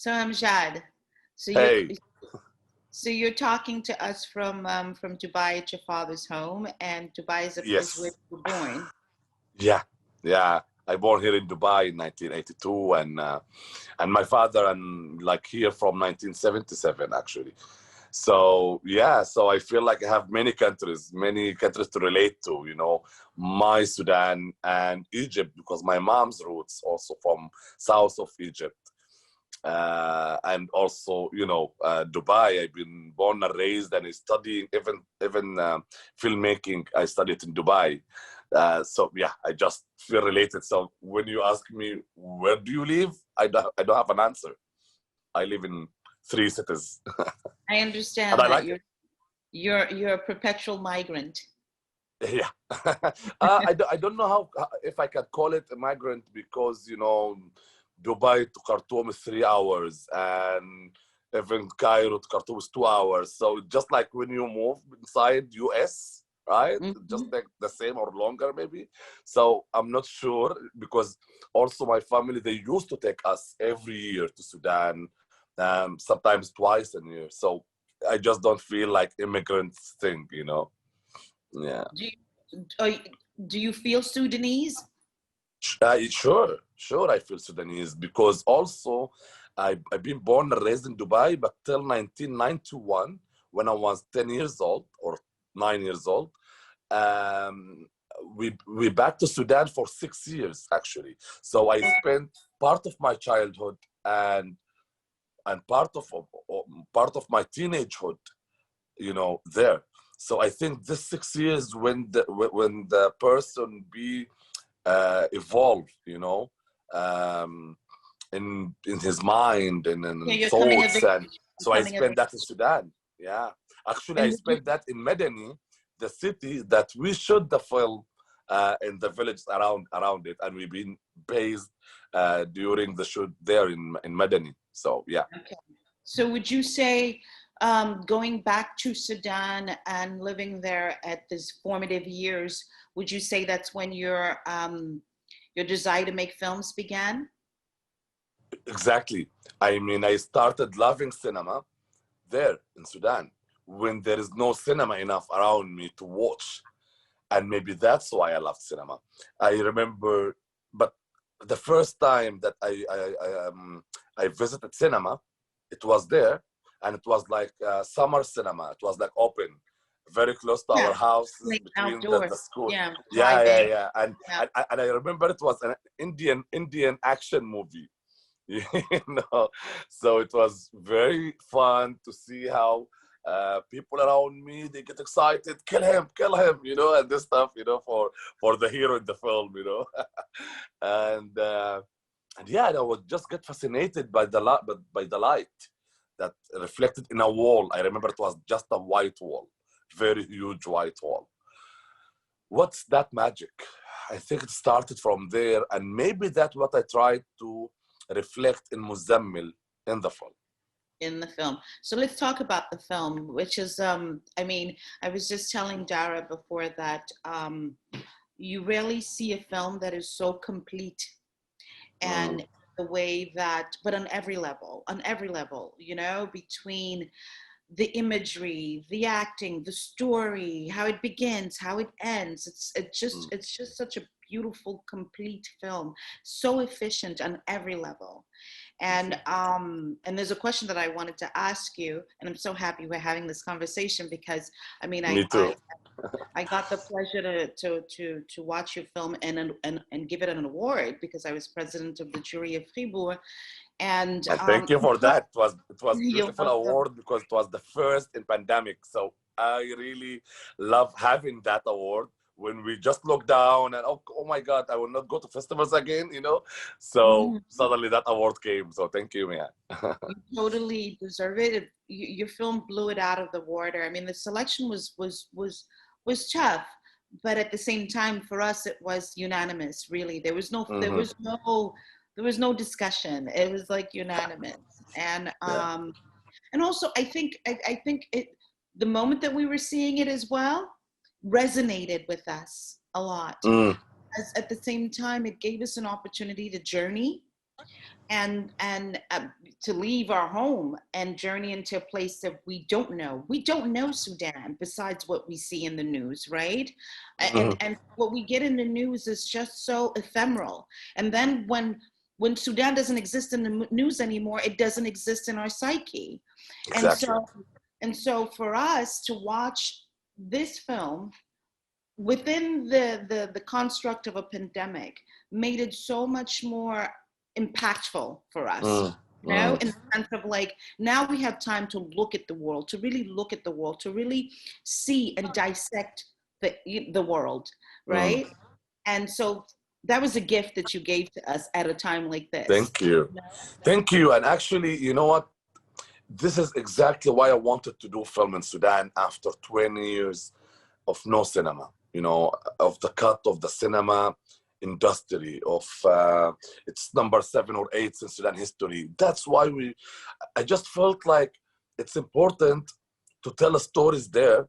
So Amjad, so you Hey, so you're talking to us from Dubai at your father's home, and Dubai is where yes, you were born. yeah, yeah. I born here in Dubai in 1982, and my father and like here from 1977 actually. So yeah, so I feel like I have many countries to relate to. My Sudan and Egypt because my mom's roots also from south of Egypt. And also Dubai. I've been born and raised and studying even filmmaking. I studied in Dubai, so yeah, I just feel related. So when you ask me where do you live, I don't have an answer. I live in three cities I and understand I that like it. you're a perpetual migrant. Yeah. I don't know if I can call it a migrant because Dubai to Khartoum is 3 hours, and even Cairo to Khartoum is 2 hours. So just like when you move inside US, right? Just Hmm. like the same or longer maybe. So I'm not sure because also my family, they used to take us every year to Sudan, sometimes twice a year. So I just don't feel like immigrants thing. Yeah. Do you, do you feel Sudanese? Sure, I feel Sudanese because also I've been born and raised in Dubai, but till 1991, when I was 10 years old or 9 years old, um, we back to Sudan for 6 years actually. So I spent part of my childhood and part of my teenagehood, there. So I think this 6 years when the person be evolve, um, in his mind and Yeah, in you're coming of thoughts, age. and so I Coming of spent that in age. Sudan. Yeah, actually, I And would you, spent that in Medani, the city that we shoot the film in the village around it, and we've been based during the shoot there in Medani. So yeah. okay. So would you say going back to Sudan and living there at this formative years, would you say that's when your desire to make films began? Exactly. I mean, I started loving cinema there in Sudan when there is no cinema enough around me to watch. And maybe that's why I loved cinema. I remember, but the first time that I visited cinema, it was there, and it was like summer cinema. It was like open, very close to our Yeah, houses like between the outdoor. school. Yeah, Yeah, yeah, drive-in. yeah. And, Yeah. and and I remember it was an Indian action movie. you so it was very fun to see how people around me, they get excited, kill him, and this stuff, for the hero in the film. and uh, and yeah, I was just get fascinated by the light, by the light that reflected in a wall. I remember it was just a white wall, very huge white wall. What's that magic? I think it started from there, and maybe that's what I tried to reflect in Muzammil in the film. In the film. So let's talk about the film, which is, I mean, I was just telling Dara before that you rarely see a film that is so complete and Mm, the way that, but on every level, between the imagery, the acting, the story, how it begins, how it ends. mm, It's just such a beautiful, complete film, so efficient on every level. And there's a question that I wanted to ask you, and I'm so happy we're having this conversation because I mean me too. I got the pleasure to watch your film and give it an award because I was president of the jury of Fribourg. And And thank you for that. It was you're beautiful welcome. award because it was the first in pandemic. So I really love having that award when we just look down and oh my God, I will not go to festivals again. So Mhm. suddenly that award came. So thank you, man. You totally deserve it. Your film blew it out of the water. I mean, the selection was tough, but at the same time, for us, it was unanimous. Really, Hmm. there was no discussion. It was like unanimous, Yeah. and also I think the moment that we were seeing it as well resonated with us a lot. Mm, As at the same time, it gave us an opportunity to journey and to leave our home and journey into a place that we don't know. We don't know Sudan besides what we see in the news, right? And what we get in the news is just so ephemeral. And then when Sudan doesn't exist in the news anymore, it doesn't exist in our psyche. Exactly. And so for us to watch this film within the construct of a pandemic made it so much more impactful for us, you know, in the sense of like, now we have time to look at the world, to really look at the world, to really see and dissect the world, right? And so that was a gift that you gave to us at a time like this. Thank you. Thank you. And actually, you know what? This is exactly why I wanted to do film in Sudan after 20 years of no cinema, you know, of the cut of the cinema industry, of it's number 7 or 8 in Sudan history. That's why I just felt like it's important to tell stories there,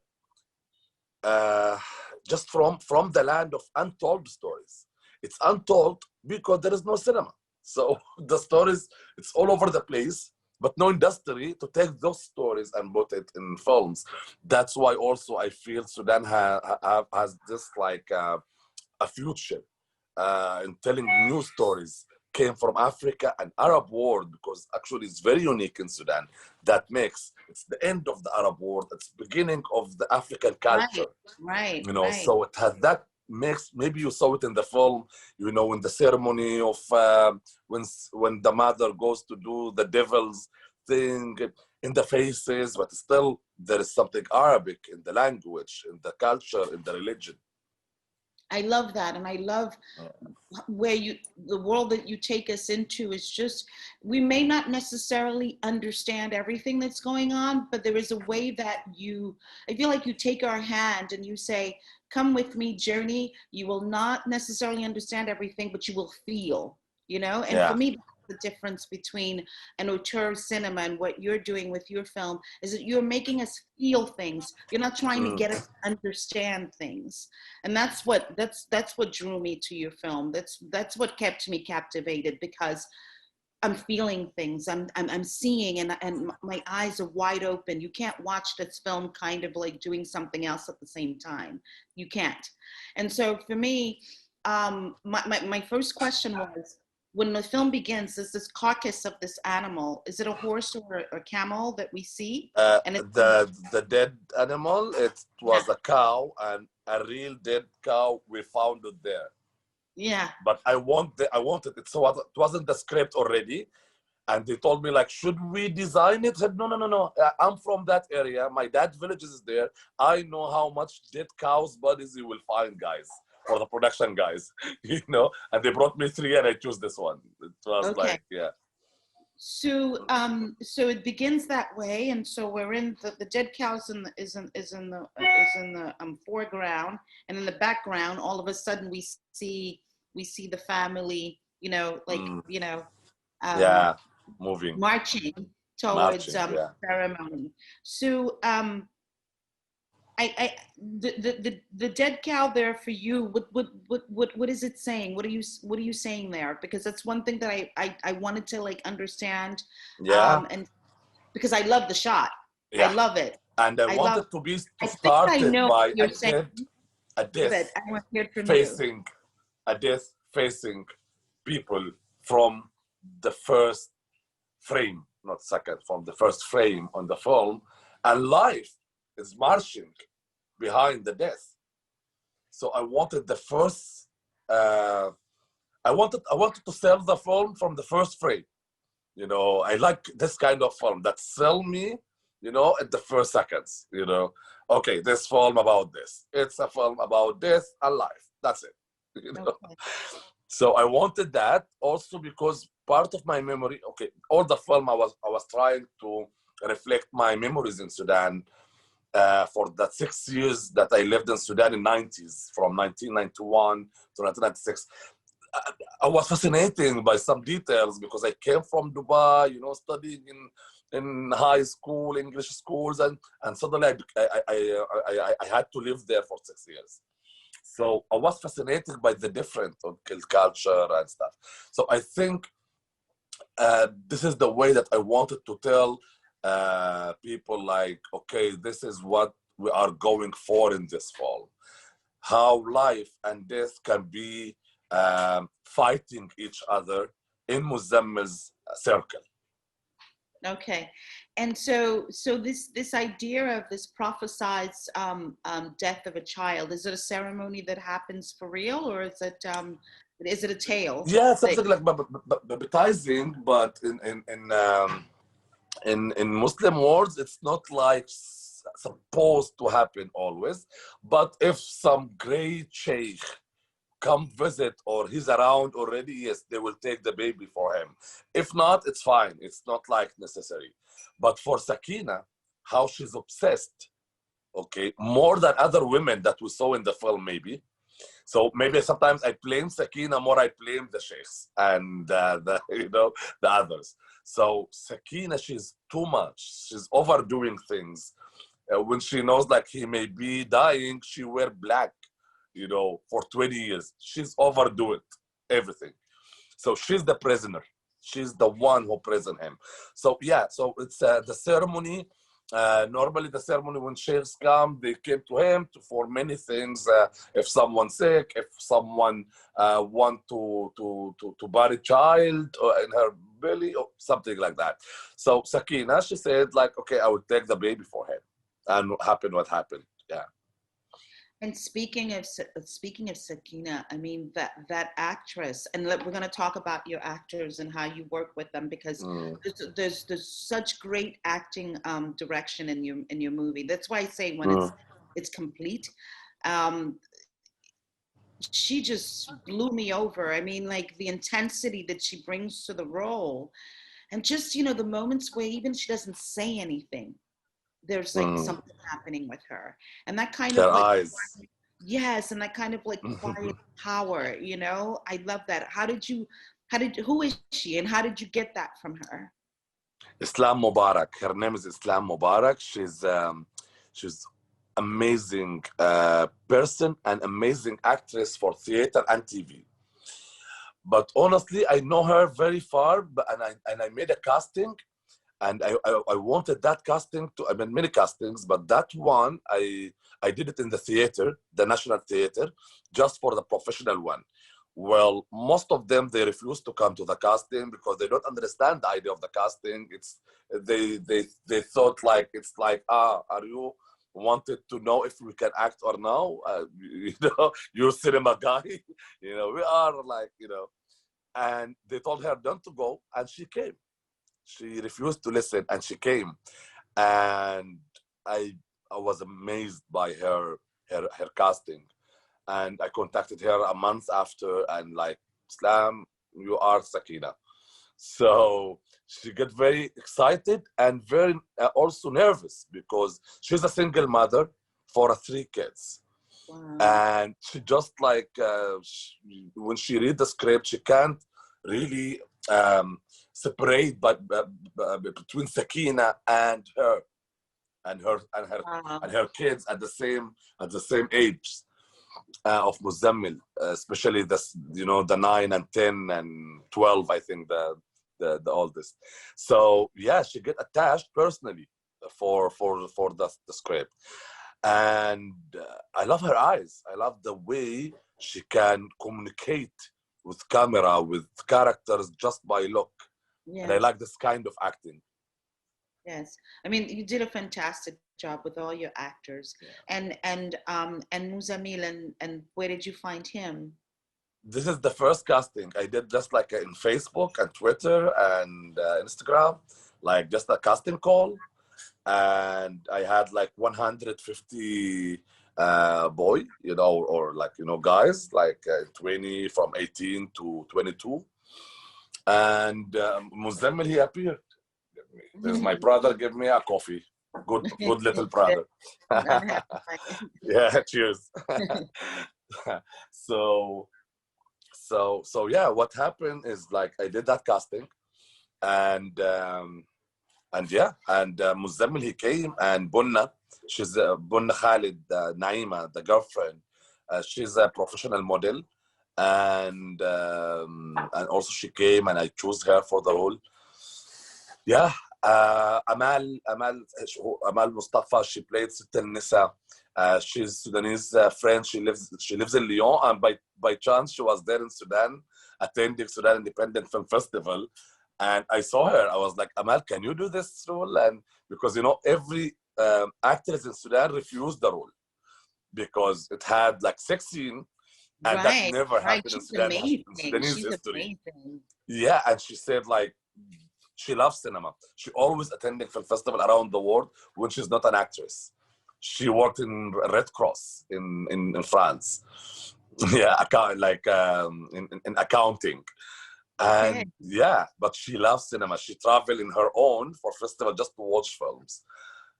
just from the land of untold stories. It's untold because there is no cinema. So the stories, it's all over the place, but no industry to take those stories and put it in films. That's why also I feel Sudan has this like a future in telling new stories, came from Africa and Arab world, because actually it's very unique in Sudan. That makes, it's the end of the Arab world, it's beginning of the African culture. Right. You know, so it has that mix. Maybe you saw it in the film, you know, in the ceremony of when the mother goes to do the devil's thing in the faces, but still there is something Arabic in the language, in the culture, in the religion. I love that. And I love where the world that you take us into is just, we may not necessarily understand everything that's going on, but there is a way that I feel like you take our hand and you say, come with me, journey. You will not necessarily understand everything, but you will feel, you know? And for me, the difference between an auteur cinema and what you're doing with your film is that you're making us feel things. You're not trying to get us to understand things. And that's what drew me to your film. That's what kept me captivated, because I'm feeling things. I'm seeing, and my eyes are wide open. You can't watch this film kind of like doing something else at the same time. You can't. And so for me, my first question was, when the film begins, there's this carcass of this animal. Is it a horse or a camel that we see? And The dead animal, it was a cow, and a real dead cow. We found it there. Yeah. But I wanted it, so it wasn't the script already. And they told me, like, should we design it? I said, no. I'm from that area. My dad's village is there. I know how much dead cows' bodies you will find, guys, or the production guys, you know. And they brought me 3, and I chose this one. It was like, yeah. So it begins that way, and so we're in the dead cows is in the foreground, and in the background, all of a sudden we see the family, you know, like you know, moving, marching towards ceremony. So the dead cow there for you, what is it saying? What are you saying there? Because that's one thing that I wanted to like understand. And because I love the shot. I love it. And I wanted to be started by a death facing people from the first frame, not second, from the first frame on the film, and life is marching behind the death. So I wanted the first, I wanted to sell the film from the first frame. You know, I like this kind of film that sell me, you know, at the first seconds, you know. Okay, this film about this. It's a film about death and life. That's it. You know? So I wanted that also because part of my memory, all the film I was trying to reflect my memories in Sudan for the 6 years that I lived in Sudan in 90s, from 1991 to 1996. I was fascinated by some details because I came from Dubai, you know, studying in high school, English schools, and suddenly I had to live there for 6 years. So I was fascinated by the different culture and stuff. So I think this is the way that I wanted to tell people, like, okay, this is what we are going for in this fall. How life and death can be fighting each other in Muzammil's circle. Okay, and so this idea of this prophesied death of a child, is it a ceremony that happens for real, or is it a tale? Yeah, something like baptizing, but in Muslim words, it's not like supposed to happen always. But if some great sheikh come visit or he's around already, yes, they will take the baby for him. If not, it's fine. It's not like necessary. But for Sakina, how she's obsessed, okay, more than other women that we saw in the film, maybe. So maybe sometimes I blame Sakina more. I blame the sheikhs and the others. So Sakina, she's too much. She's overdoing things. When she knows like he may be dying, she wear black, for 20 years. She's overdo it, everything. So she's the prisoner. She's the one who prison him. So yeah, so it's the ceremony. Normally the ceremony, when sheikhs come, they came to him for many things. If someone's sick, if someone want to bury a child in her belly or something like that. So Sakina, she said like, okay, I will take the baby for him. And what happened. Yeah. And speaking of Sakina, I mean that actress, and we're going to talk about your actors and how you work with them, because there's such great acting direction in your movie. That's why I say when it's complete. She just blew me over. I mean, like the intensity that she brings to the role, and just the moments where even she doesn't say anything, there's like something happening with her, and that kind her of like eyes. Yes, and that kind of like quiet power. I love that. Who is she, and how did you get that from her? Islam Mubarak. Her name is Islam Mubarak. She's amazing person and amazing actress for theater and TV. But honestly, I know her very far, and I made a casting. And I wanted that casting I mean, many castings, but that one, I did it in the theater, the National Theater, just for the professional one. Well, most of them, they refuse to come to the casting because they don't understand the idea of the casting. They thought like, it's like, are you wanted to know if we can act or no? You're a cinema guy. We are like, and they told her not to go, and she came. She refused to listen, and she came, and I was amazed by her casting, and I contacted her a month after, and like, Islam, you are Sakina. So she got very excited and very also nervous, because she's a single mother for 3 kids. Wow. And she just like when she read the script, she can't really separate between Sakina and her kids at the same age of Muzammil, especially the 9 and 10 and 12, I think the oldest. So yeah, she get attached personally for the script. And I love her eyes. I love the way she can communicate with camera, with characters, just by look. Yes. And I like this kind of acting. Yes, I mean, you did a fantastic job with all your actors. Yeah. And Muzammil, and where did you find him? This is the first casting I did, just like in Facebook and Twitter and Instagram, like just a casting call. And I had like 150 boy, or like, guys, like 20 from 18 to 22. And Muzammil, he appeared. There's my brother, give me a coffee. Good little brother. Yeah, cheers. So yeah, what happened is like I did that casting, and Muzammil, he came, and Bunna, Bunna Khalid, Naima, the girlfriend, she's a professional model, and also she came and I chose her for the role. Yeah, Amal Mustafa. She played Sitt al-Nisa. She's Sudanese French. She lives in Lyon, and by chance she was there in Sudan, attending Sudan Independent Film Festival, and I saw her. I was like, Amal, can you do this role? And because every actress in Sudan refused the role because it had like sex scene, and that Right, never right. happened in She's in amazing. Sudanese She's history. amazing. Yeah, and she said like she loves cinema. She always attending film festival around the world when she's not an actress. She worked in Red Cross in France. Yeah, in accounting. Okay. And yeah, but she loves cinema. She traveled in her own for festival just to watch films.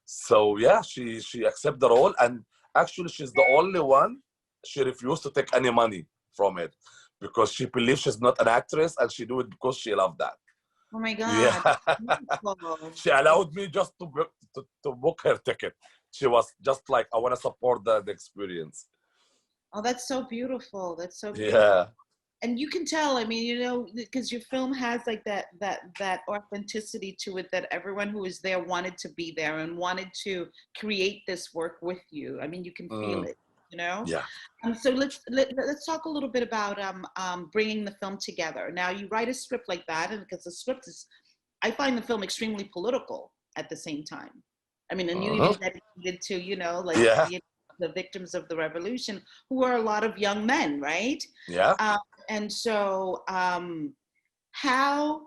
So yeah, she accepted the role, and actually she's the only one. She refused to take any money from it because she believes she's not an actress, and she do it because she loved that. Oh my God. Yeah. Beautiful. She allowed me just to book her ticket. She was just like, I want to support the experience. Oh, that's so beautiful. That's so beautiful. Yeah. And you can tell, I mean, because your film has like that authenticity to it, that everyone who was there wanted to be there and wanted to create this work with you. I mean, you can feel Mm, it, you know. yeah. So let's talk a little bit about bringing the film together. Now, you write a script like that, and because the script is, I find the film extremely political at the same time. I mean, and you Mhm. even dedicated to, like Yeah. the victims of the revolution, who are a lot of young men, right? Yeah. Um, and so, how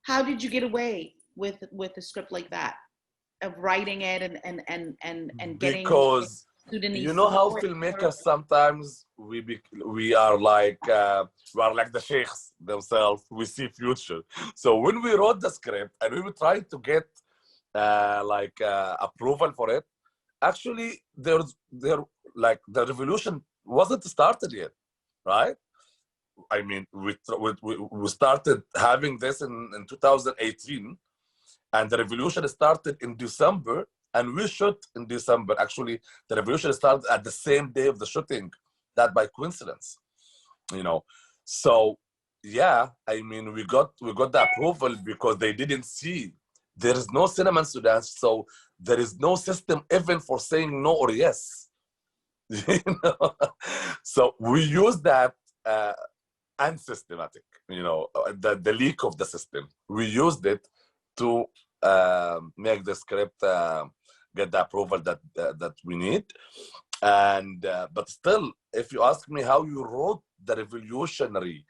did you get away with a script like that, of writing it and getting Because you Sudanese know how support? filmmakers sometimes we are like the sheikhs themselves. We see future. So when we wrote the script and we were trying to get approval for it, actually there like the revolution wasn't started yet, right? I mean, we started having this in 2018, and the revolution started in December, and we shot in December. Actually, the revolution started at the same day of the shooting, that by coincidence, you know. So yeah, I mean, we got the approval because they didn't see there is no cinema in Sudan, so there is no system even for saying no or yes. you know? So we use that unsystematic, the leak of the system. We used it to make the script get the approval that we need. And but still, if you ask me how you wrote the revolutionary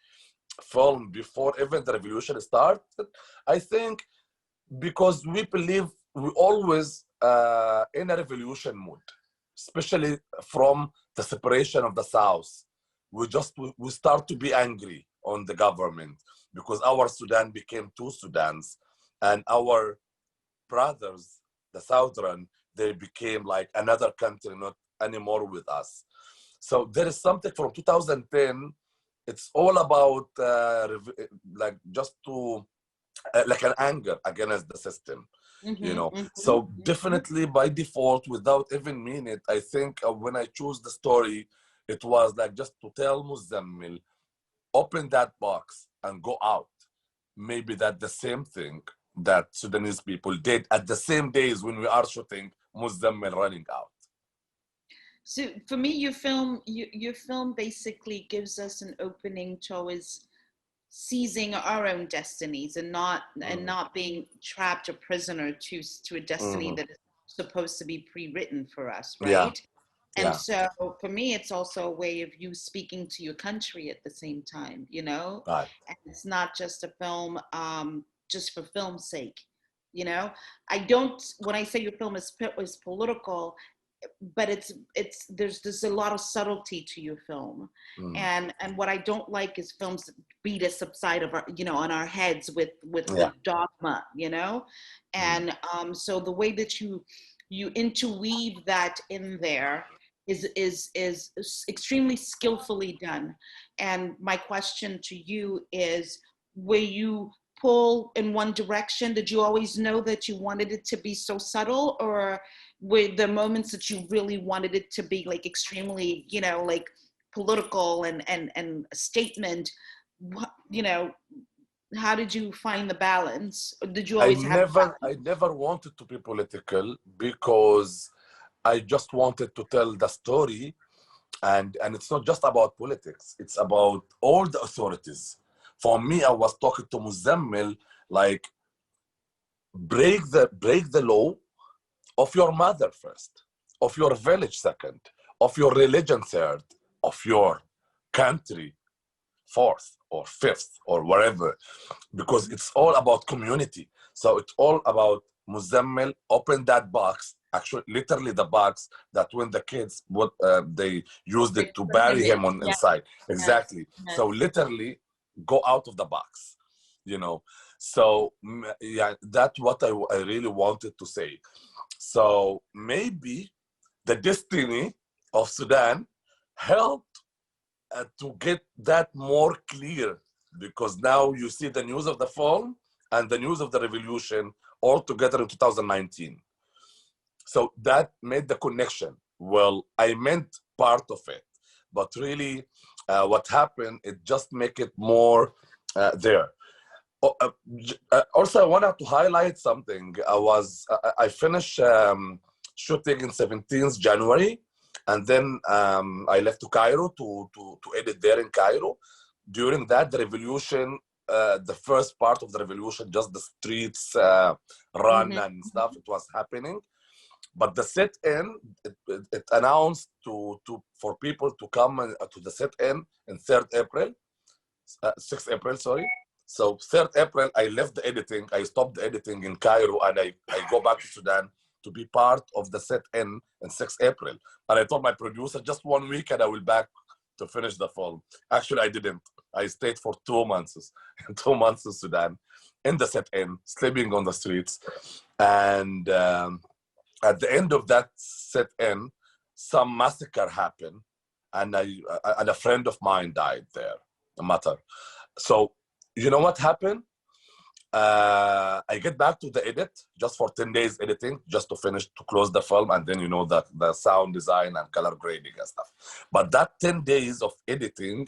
film before even the revolution started, I think because we believe we always in a revolution mood, especially from the separation of the South. We start to be angry on the government because our Sudan became two Sudans, and our brothers, the Southern, they became like another country, not anymore with us. So there is something from 2010. It's all about like just to like an anger against the system. Mm-hmm, mm-hmm, So definitely by default, without even meaning it, I think when I chose the story, it was like just to tell Muzammil, open that box and go out. Maybe that the same thing that Sudanese people did at the same days when we are shooting Muzammil running out. So for me, your film basically gives us an opening towards seizing our own destinies, and Mm. not being trapped a prisoner to a destiny Mhm. that is supposed to be pre-written for us, Yeah, right? And yeah, so for me, it's also a way of you speaking to your country at the same time, right. and it's not just a film just for film's sake. I don't, when I say your film is political, but it's there's a lot of subtlety to your film. Mm. And what I don't like is films that beat us upside of our, on our heads with Yeah. dogma, Mm. and so the way that you interweave that in there is extremely skillfully done. And my question to you is, were you pull in one direction? Did you always know that you wanted it to be so subtle, or were the moments that you really wanted it to be like extremely, like political and a statement. You know, how did you find the balance? Or did you always have a balance? I never wanted to be political because I just wanted to tell the story, and it's not just about politics. It's about all the authorities. For me, I was talking to Muzammil like break the law of your mother first, of your village second, of your religion third, of your country fourth or fifth or wherever, because it's all about community. So it's all about Muzammil open that box, actually literally the box that when the kids would they used it to bury him on inside. Exactly. So literally go out of the box, you know. So yeah, that's what I really wanted to say. So maybe the destiny of Sudan helped to get that more clear, because now you see the news of the fall and the news of the revolution all together in 2019. So that made the connection. Well, I meant part of it, but really what happened, it just make it more there. Also, I wanted to highlight something. I finished shooting in 17th January, and then I left to Cairo to edit there in Cairo. During that, the revolution, the first part of the revolution, just the streets run and stuff, it was happening. But the sit-in, it announced for people to come to the sit-in 3rd April, 6th April, sorry. So 3rd April, I left the editing. I stopped the editing in Cairo, and I go back to Sudan to be part of the sit-in 6th April. And I told my producer, just 1 week and I will back to finish the film. Actually, I didn't. I stayed for 2 months, 2 months in Sudan, in the sit-in, sleeping on the streets. And at the end of that sit-in, some massacre happened, and a friend of mine died there, a matter. So, you know what happened? I get back to the edit just for 10 days editing, just to finish, to close the film, and then, you know, the sound design and color grading and stuff. But that 10 days of editing,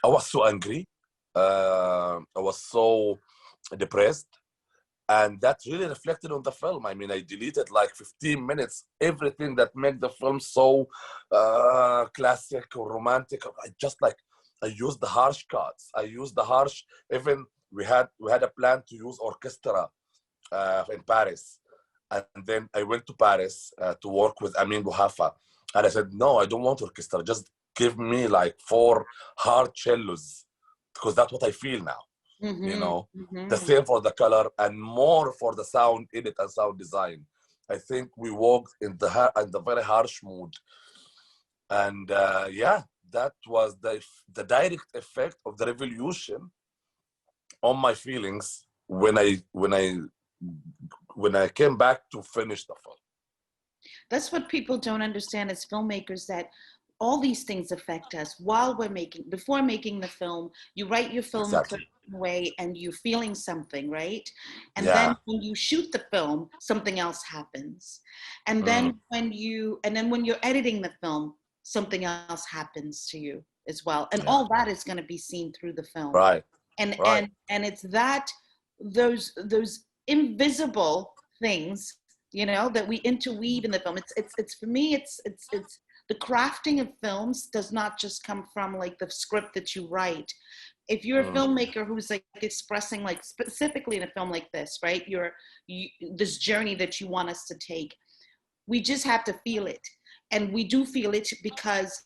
I was so angry. I was so depressed. And that really reflected on the film. I mean, I deleted like 15 minutes, everything that made the film so classic or romantic. I used the harsh cuts. I used the harsh, even we had a plan to use orchestra in Paris. And then I went to Paris to work with Amin Bouhafa. And I said, no, I don't want orchestra. Just give me like 4 hard cellos, because that's what I feel now. You know, the same for the color and more for the sound edit and sound design. I think we worked in the very harsh mood. And yeah, that was the direct effect of the revolution on my feelings when I came back to finish the film. That's what people don't understand as filmmakers, that all these things affect us while before making the film. You write your film a certain way and you're feeling something, right? And then when you shoot the film, something else happens. And then when you're editing the film, something else happens to you as well. And all that is going to be seen through the film. Right. And it's that those invisible things, you know, that we interweave in the film. It's for me, it's the crafting of films does not just come from like the script that you write. If you're a filmmaker who's like expressing, like specifically in a film like this, right? This journey that you want us to take, we just have to feel it. And we do feel it because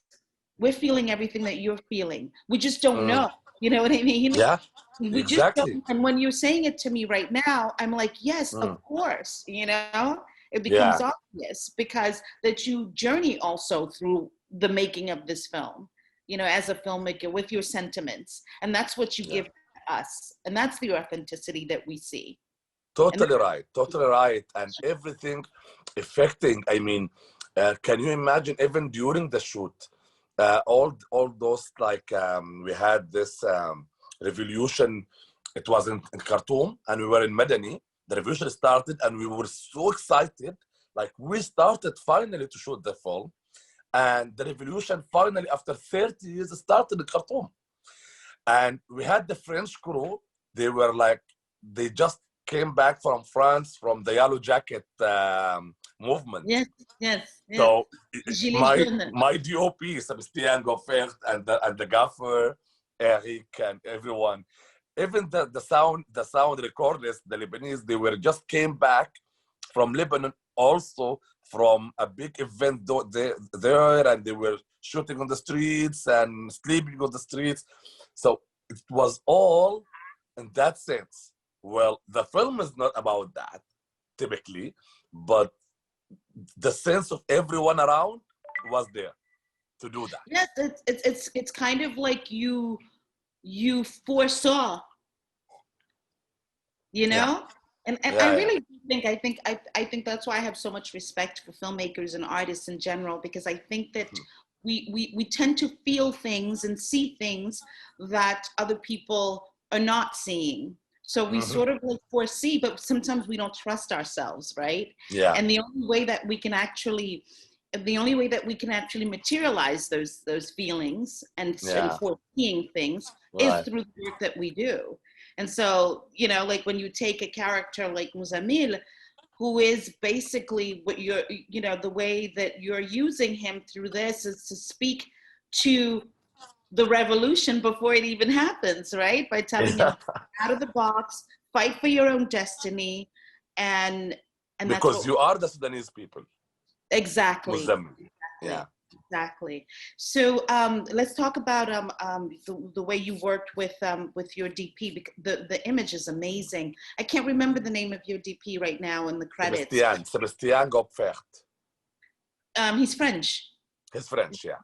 we're feeling everything that you're feeling. We just don't know. You know what I mean? Yeah, we just don't. And when you're saying it to me right now, I'm like, yes, of course, you know? It becomes obvious because that you journey also through the making of this film, you know, as a filmmaker with your sentiments. And that's what you give us. And that's the authenticity that we see. Totally right. Totally right. And everything affecting, I mean, can you imagine even during the shoot, all those, like, we had this revolution. It was in Khartoum and we were in Medani. The revolution started and we were so excited. Like, we started finally to shoot the film. And the revolution finally, after 30 years, started in Khartoum. And we had the French crew. They were like, they just came back from France from the Yellow Jacket movement. Yes, yes, yes. So Gilets jaunes. my DOP, Sebastian Goffert, and the gaffer, Eric, and everyone, even the sound recorders, the Lebanese, they were just came back from Lebanon, also from a big event there, and they were shooting on the streets and sleeping on the streets. So it was all in that sense. Well, the film is not about that typically, but the sense of everyone around was there to do that. Yes, it's kind of like you foresaw, you know. Yeah. And Yeah, I yeah. really I think that's why I have so much respect for filmmakers and artists in general, because I think that we tend to feel things and see things that other people are not seeing. So we sort of like foresee, but sometimes we don't trust ourselves, right? Yeah. And the only way that we can actually materialize those feelings and foreseeing things is through the work that we do. And so, you know, like when you take a character like Muzammil, who is basically what you're, you know, the way that you're using him through this is to speak to the revolution before it even happens, right? By telling him out of the box, fight for your own destiny, and because that's you are the Sudanese people. Exactly. Muzammil. Yeah. Exactly. So let's talk about the way you worked with your DP. Because the image is amazing. I can't remember the name of your DP right now in the credits. Sebastian Goffert. He's French. He's French, yeah.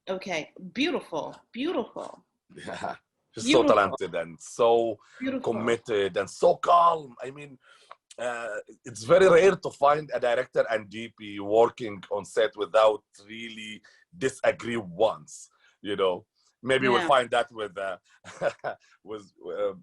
Okay, beautiful, beautiful. Yeah, he's so talented and so committed and so calm. I mean, it's very rare to find a director and DP working on set without really disagree once. You know, maybe we'll find that with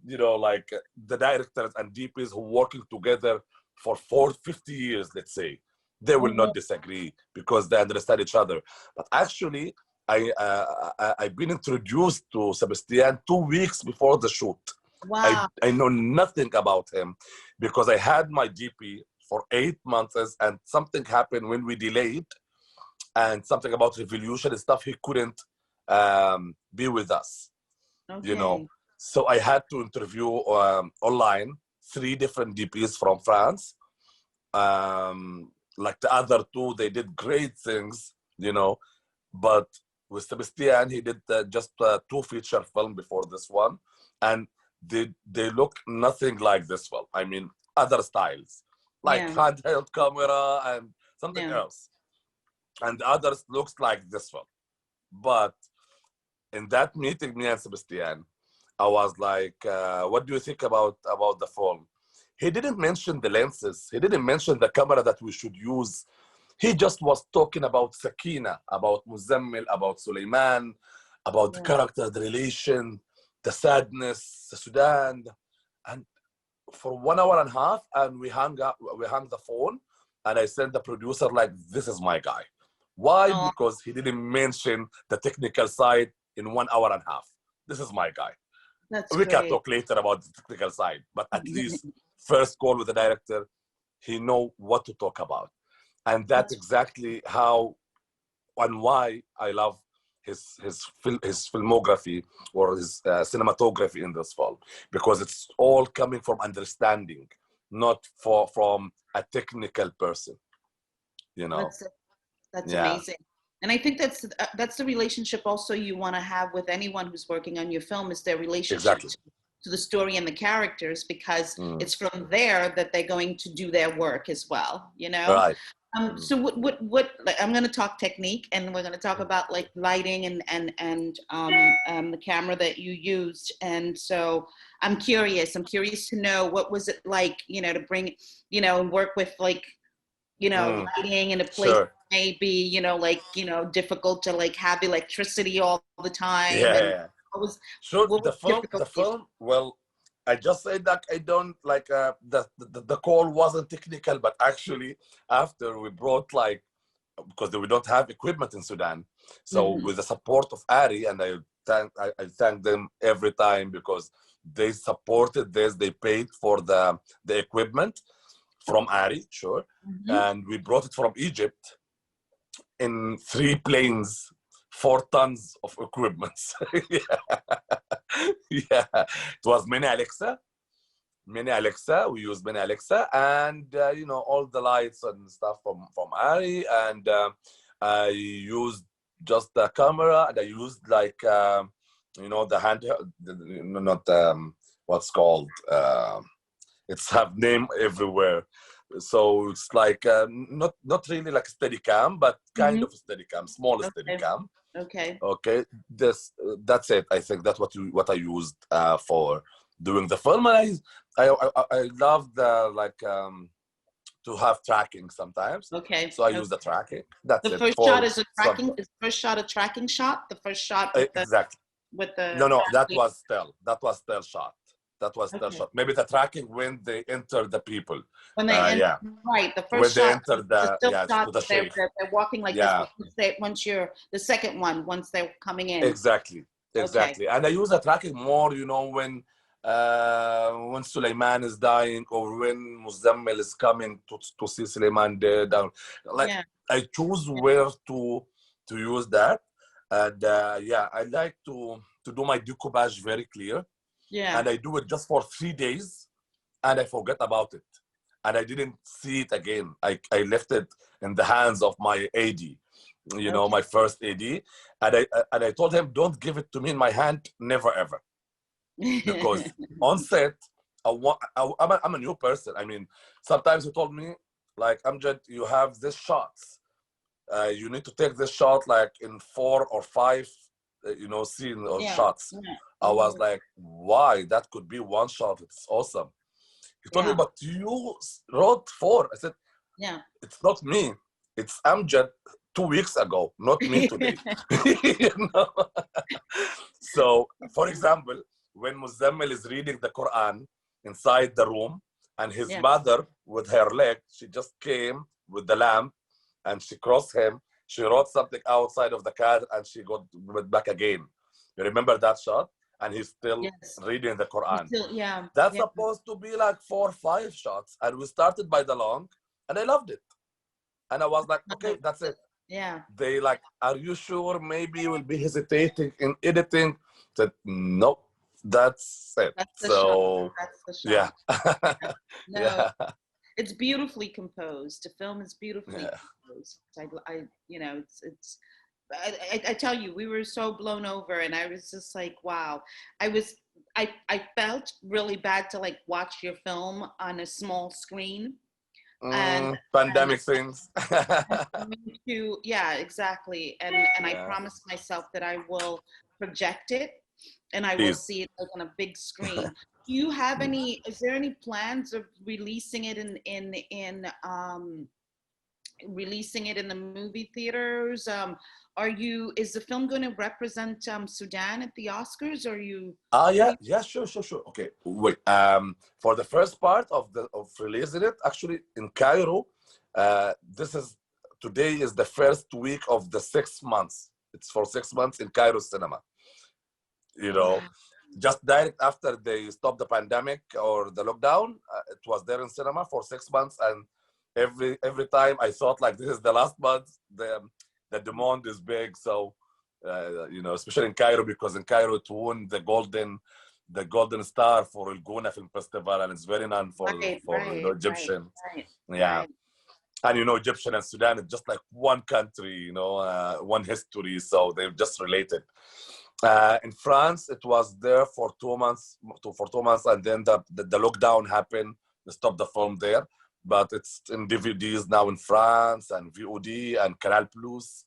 you know, like the directors and DPs who working together for 50 years, let's say. They will not disagree because they understand each other. But actually, I've been introduced to Sebastian 2 weeks before the shoot. Wow. I know nothing about him because I had my DP for 8 months and something happened when we delayed, and something about revolution and stuff, he couldn't be with us, you know. So I had to interview online 3 different DPs from France. Like the other 2, they did great things, you know, but with Sebastian, he did just 2 feature film before this one, and they look nothing like this film. I mean, other styles, like handheld camera and something else, and the others looks like this film. But in that meeting, me and Sebastian, I was like, what do you think about the film? He didn't mention the lenses. He didn't mention the camera that we should use. He just was talking about Sakina, about Muzammil, about Suleiman, about the character, the relation, the sadness, the Sudan. And for 1 hour and a half, and we hung the phone, and I sent the producer like, this is my guy. Why? Because he didn't mention the technical side in 1 hour and a half. This is my guy. We can talk later about the technical side, but at least first call with the director, he know what to talk about. And that's exactly how and why I love his filmography or his cinematography in this film, because it's all coming from understanding, not from a technical person, you know. That's amazing. And I think that's the relationship also you want to have with anyone who's working on your film, is their relationship to the story and the characters, because it's from there that they're going to do their work as well, you know? Right. So what like, I'm going to talk technique, and we're going to talk about like lighting and the camera that you used. And so I'm curious to know, what was it like, you know, to bring, you know, and work with like, you know, lighting in a place maybe, you know, like, you know, difficult to like have electricity all the time. Yeah. And the film, well, I just said that I don't like the call wasn't technical, but actually after we brought like because we don't have equipment in Sudan. So with the support of Ari, and I thank them every time, because they supported this. They paid for the equipment from Ari, sure, and we brought it from Egypt in 3 planes, 4 tons of equipment. Yeah, it was mini Alexa. We used mini Alexa, and you know, all the lights and stuff from Ari, and I used just the camera, and I used like you know, the hand, not what's called, it's have name everywhere. So it's like not really like Steadicam, but kind of Steadicam, small Steadicam. Okay, that's it. I think that's what I used for doing the film. And I love the like to have tracking sometimes. So I use the tracking. That's the it. first shot is a tracking. Is the first shot a tracking shot? The first shot with exactly. With the no, that was still shot. That was still shot. Maybe the tracking when they enter the people. When they enter, right. The first when shot, they enter they're walking like this. Once you're the second one, once they're coming in. Exactly. And I use the tracking more, you know, when Suleiman is dying, or when Muzammil is coming to see Suleiman dead. Like I choose where to use that. And I like to do my decoupage very clear. And I do it just for 3 days, and I forget about it. And I didn't see it again. I left it in the hands of my AD, you know, my first AD. And I told him, don't give it to me in my hand, never ever. Because on set, I'm a new person. I mean, sometimes he told me, like, Amjad, you have this shots. You need to take this shot like in 4 or 5, you know, scene or shots. I was like, why? That could be one shot. It's awesome. He told me, but you wrote 4. I said, it's not me. It's Amjad 2 weeks ago, not me today. You know? So, for example, when Muzammil is reading the Quran inside the room, and his mother with her leg, she just came with the lamp, and she crossed him. She wrote something outside of the car, and she went back again. You remember that shot? And he's still reading the Quran. That's supposed to be like 4 or 5 shots. And we started by the long, and I loved it. And I was like, okay, that's it. They like, are you sure? Maybe you will be hesitating in editing. I said, no, that's it. That's the shot. That's the shot. No. It's beautifully composed. The film is beautifully composed. I you know, it's. I tell you, we were so blown over, and I was just like, wow. I felt really bad to like watch your film on a small screen. And pandemic things. Exactly. And I promised myself that I will project it, and I will see it like on a big screen. Do you have is there any plans of releasing it releasing it in the movie theaters? Is the film going to represent Sudan at the Oscars? Or are you? Sure. Okay, wait. For the first part of releasing it, actually in Cairo, today is the first week of the 6 months. It's for 6 months in Cairo cinema. You know, just direct after they stopped the pandemic or the lockdown, it was there in cinema for 6 months, and every time I thought like this is the last month, the demand is big. So you know, especially in Cairo, because in Cairo it won the golden star for El Gouna Film Festival, and it's very known for you know, Egyptian. And you know, Egyptian and Sudan is just like one country, you know, one history, so they're just related. In France, it was there for 2 months, and then the lockdown happened. They stopped the film there, but it's in DVDs now in France and VOD and Canal Plus.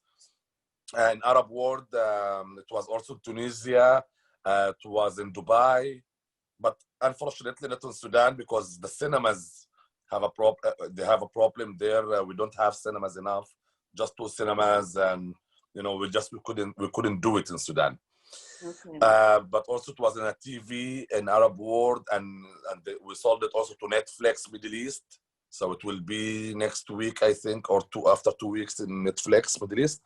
And Arab world, it was also Tunisia, it was in Dubai, but unfortunately not in Sudan, because the cinemas have they have a problem there. We don't have cinemas enough, just 2 cinemas, and you know, we couldn't do it in Sudan. But also it was in a TV in Arab world, and we sold it also to Netflix Middle East. So it will be next week, I think, or after 2 weeks in Netflix, Middle East.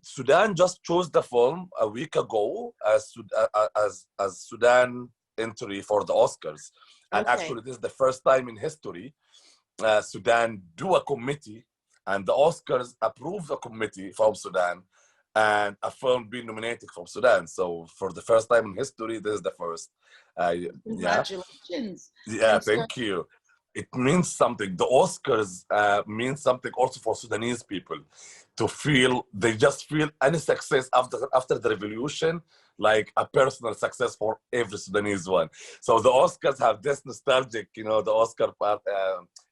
Sudan just chose the film a week ago as Sudan entry for the Oscars. And Okay. actually, this is the first time in history Sudan do a committee, and the Oscars approve a committee from Sudan, and a film being nominated from Sudan. So for the first time in history, this is the first. Yeah. Congratulations. Yeah, And so, thank you. It means something. The Oscars means something also for Sudanese people to feel, they just feel any success after the revolution, like a personal success for every Sudanese one. So the Oscars have this nostalgic, you know, the Oscar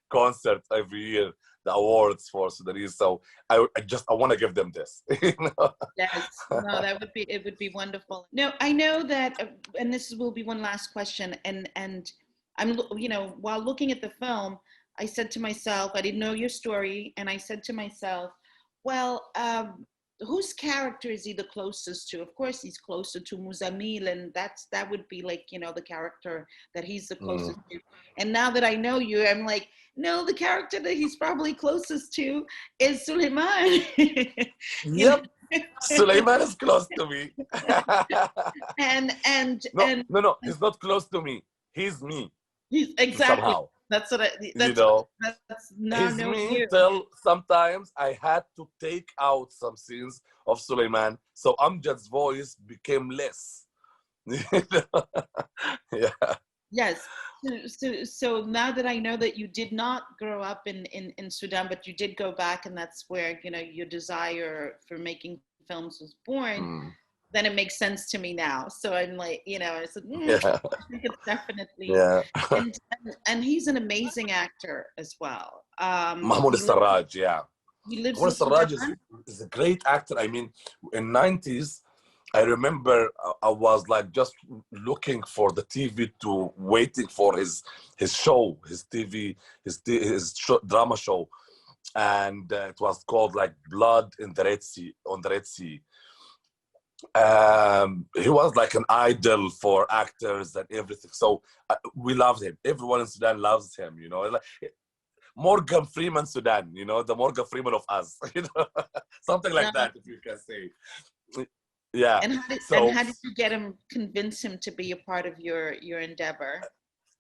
concert every year, the awards for Sudanese. So I want to give them this. You know? yes, no, it would be wonderful. No, I know that, and this will be one last question. And I'm, you know, while looking at the film, I said to myself, I didn't know your story, and I said to myself, well, whose character is he the closest to? Of course, he's closer to Muzamil, and that would be like, you know, the character that he's the closest to. And now that I know you, I'm like, no, the character that he's probably closest to is Suleiman. Yep. Suleiman is close to me. No, he's not close to me. He's me. He's exactly. Somehow. That's what that's now he's me you. till sometimes I had to take out some scenes of Suleiman, so Amjad's voice became less. Yeah. Yes. So now that I know that you did not grow up in Sudan, but you did go back, and that's where, you know, your desire for making films was born, then it makes sense to me now. So I'm like, you know, I said, I think it's definitely, and he's an amazing actor as well. Mahmoud Sarraj, yeah. He lives Mahmoud in Sarraj Sudan. is a great actor. I mean, in 90s, I remember I was like just looking for the TV waiting for his show, his TV, drama show. And it was called like Blood in the Red Sea, on the Red Sea. He was like an idol for actors and everything. So we loved him. Everyone in Sudan loves him, you know. Like Morgan Freeman Sudan, you know, the Morgan Freeman of us, you know, something like that, if you can say. Yeah. And how did you convince him to be a part of your endeavor?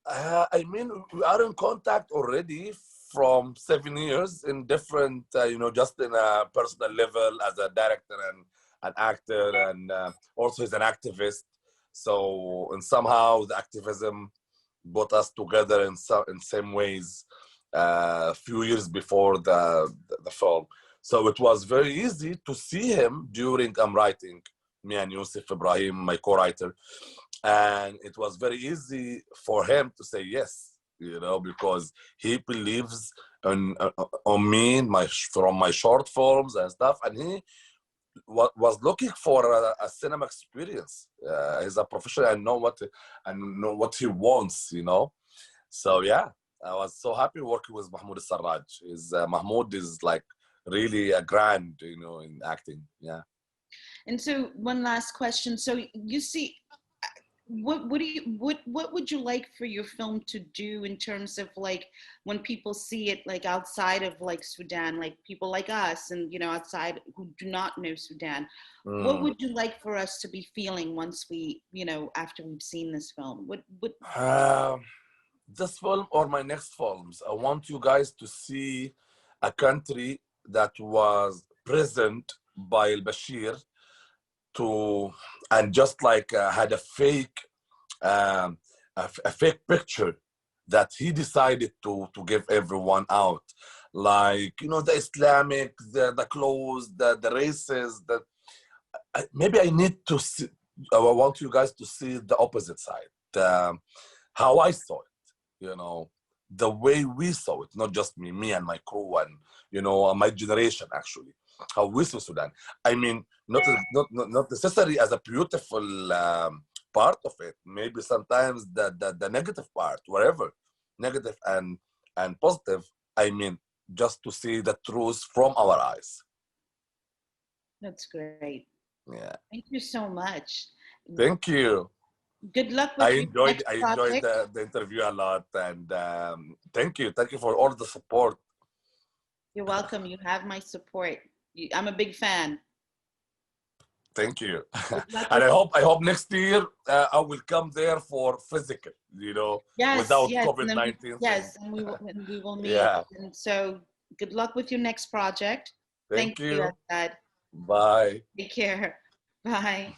I mean, we are in contact already from 7 years in different, you know, just in a personal level as a director and an actor, and also he's an activist. So, and somehow the activism brought us together in same ways a few years before the film. So it was very easy to see him during I'm writing, me and Yusuf Ibrahim, my co-writer. And it was very easy for him to say yes, you know, because he believes on me, from my short films and stuff. And he was looking for a cinema experience. He's a professional and know what he wants, you know. So yeah, I was so happy working with Mahmoud Sarraj. Mahmoud is like really a grand, you know, in acting. Yeah. And so one last question. So you see, what would you like for your film to do in terms of like when people see it, like outside of like Sudan, like people like us and, you know, outside who do not know Sudan, what would you like for us to be feeling once we, you know, after we've seen this film? This film or my next films, I want you guys to see a country that was present by al-Bashir and just like had a fake picture that he decided to give everyone out, like, you know, the Islamic, the clothes, the races. Maybe I need to see. I want you guys to see the opposite side, how I saw it, you know, the way we saw it, not just me and my crew and, you know, my generation actually. How we saw Sudan. I mean, not necessarily as a beautiful part of it. Maybe sometimes the negative part, wherever, negative and positive. I mean, just to see the truth from our eyes. That's great. Yeah. Thank you so much. Thank you. Good luck with your next I enjoyed project. the interview a lot, and thank you for all the support. You're welcome. You have my support. I'm a big fan. Thank you. Good luck And with I hope next year I will come there for physical, yes, without yes, and then COVID-19 thing. yes, and we will meet. Yeah. And so, good luck with your next project. Thank Thank you, you. Dad. Bye. Take care. Bye.